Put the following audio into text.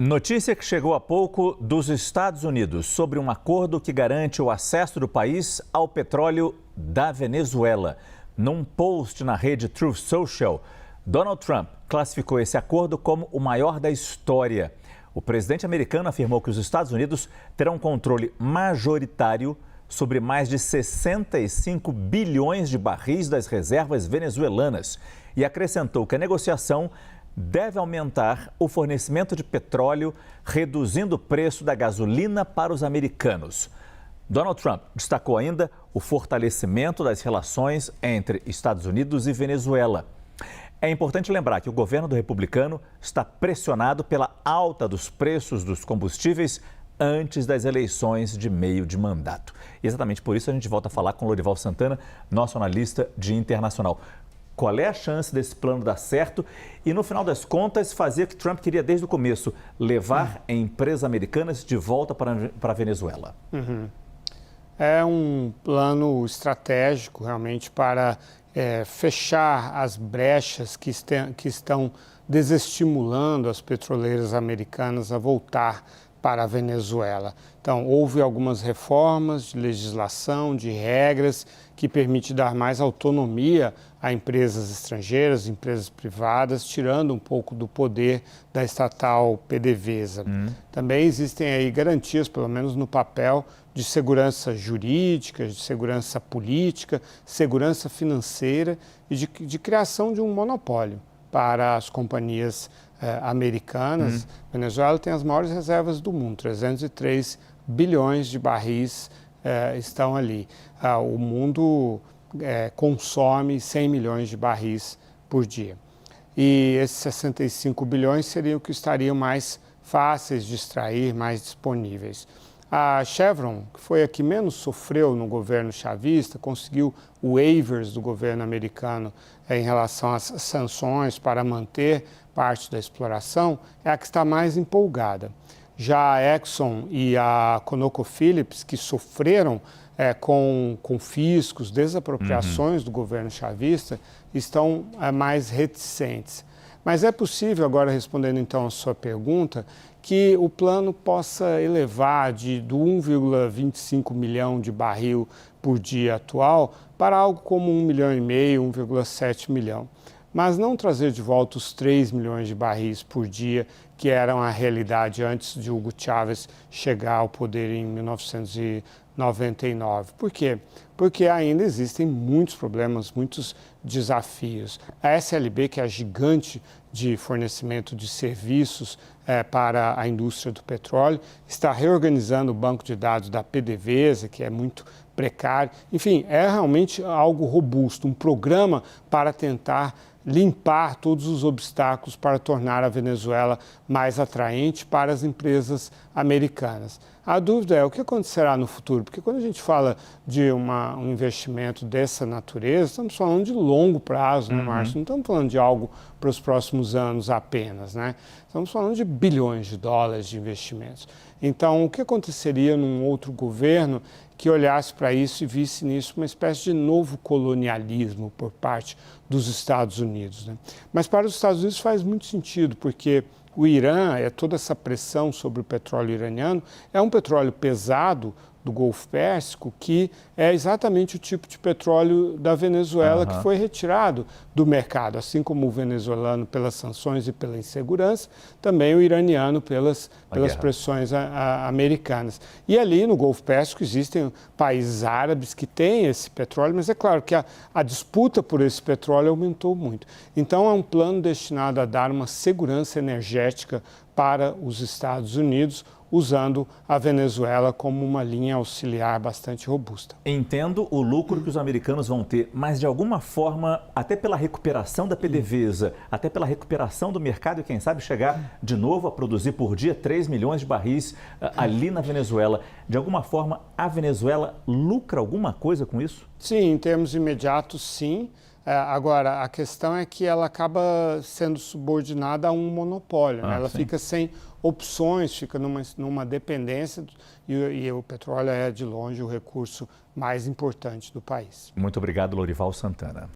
Notícia que chegou há pouco dos Estados Unidos sobre um acordo que garante o acesso do país ao petróleo da Venezuela. Num post na rede Truth Social, Donald Trump classificou esse acordo como o maior da história. O presidente americano afirmou que os Estados Unidos terão controle majoritário sobre mais de 65 bilhões de barris das reservas venezuelanas e acrescentou que a negociação deve aumentar o fornecimento de petróleo, reduzindo o preço da gasolina para os americanos. Donald Trump destacou ainda o fortalecimento das relações entre Estados Unidos e Venezuela. É importante lembrar que o governo do republicano está pressionado pela alta dos preços dos combustíveis antes das eleições de meio de mandato. E exatamente por isso a gente volta a falar com Lorival Santana, nosso analista de internacional. Qual é a chance desse plano dar certo e, no final das contas, fazer o que Trump queria desde o começo, levar empresas americanas de volta para a Venezuela? É um plano estratégico, realmente, para fechar as brechas que estão desestimulando as petroleiras americanas a voltar para a Venezuela. Então, houve algumas reformas de legislação, de regras, que permite dar mais autonomia a empresas estrangeiras, empresas privadas, tirando um pouco do poder da estatal PDVSA. Também existem aí garantias, pelo menos no papel, de segurança jurídica, de segurança política, segurança financeira e de criação de um monopólio para as companhias americanas. Venezuela tem as maiores reservas do mundo, 303 bilhões de barris estão ali. O mundo consome 100 milhões de barris por dia. E esses 65 bilhões seriam o que estariam mais fáceis de extrair, mais disponíveis. A Chevron, que foi a que menos sofreu no governo chavista, conseguiu waivers do governo americano em relação às sanções para manter parte da exploração, é a que está mais empolgada. Já a Exxon e a ConocoPhillips, que sofreram com confiscos, desapropriações do governo chavista, estão mais reticentes. Mas é possível, agora respondendo então a sua pergunta, que o plano possa elevar do 1,25 milhão de barril por dia atual para algo como 1,5 milhão, 1,7 milhão. Mas não trazer de volta os 3 milhões de barris por dia, que eram a realidade antes de Hugo Chávez chegar ao poder em 1999. Por quê? Porque ainda existem muitos problemas, muitos desafios. A SLB, que é a gigante de fornecimento de serviços para a indústria do petróleo, está reorganizando o banco de dados da PDVSA, que é muito precário. Enfim, é realmente algo robusto, um programa para tentar limpar todos os obstáculos para tornar a Venezuela mais atraente para as empresas americanas. A dúvida é o que acontecerá no futuro, porque quando a gente fala de um investimento dessa natureza, estamos falando de longo prazo, né, Márcio? Não estamos falando de algo para os próximos anos apenas, né? Estamos falando de bilhões de dólares de investimentos. Então, o que aconteceria num outro governo que olhasse para isso e visse nisso uma espécie de novo colonialismo por parte dos Estados Unidos, né? Mas para os Estados Unidos faz muito sentido, porque o Irã, toda essa pressão sobre o petróleo iraniano, é um petróleo pesado do Golfo Pérsico, que é exatamente o tipo de petróleo da Venezuela que foi retirado do mercado, assim como o venezuelano pelas sanções e pela insegurança, também o iraniano pelas pressões americanas. E ali no Golfo Pérsico existem países árabes que têm esse petróleo, mas é claro que a disputa por esse petróleo aumentou muito. Então é um plano destinado a dar uma segurança energética para os Estados Unidos, usando a Venezuela como uma linha auxiliar bastante robusta. Entendo o lucro que os americanos vão ter, mas de alguma forma, até pela recuperação da PDVSA, até pela recuperação do mercado e quem sabe chegar de novo a produzir por dia 3 milhões de barris ali na Venezuela, de alguma forma a Venezuela lucra alguma coisa com isso? Sim, em termos imediatos, sim. Agora, a questão é que ela acaba sendo subordinada a um monopólio, né? Ela fica sem opções, fica numa dependência e o petróleo é, de longe, o recurso mais importante do país. Muito obrigado, Lorival Santana.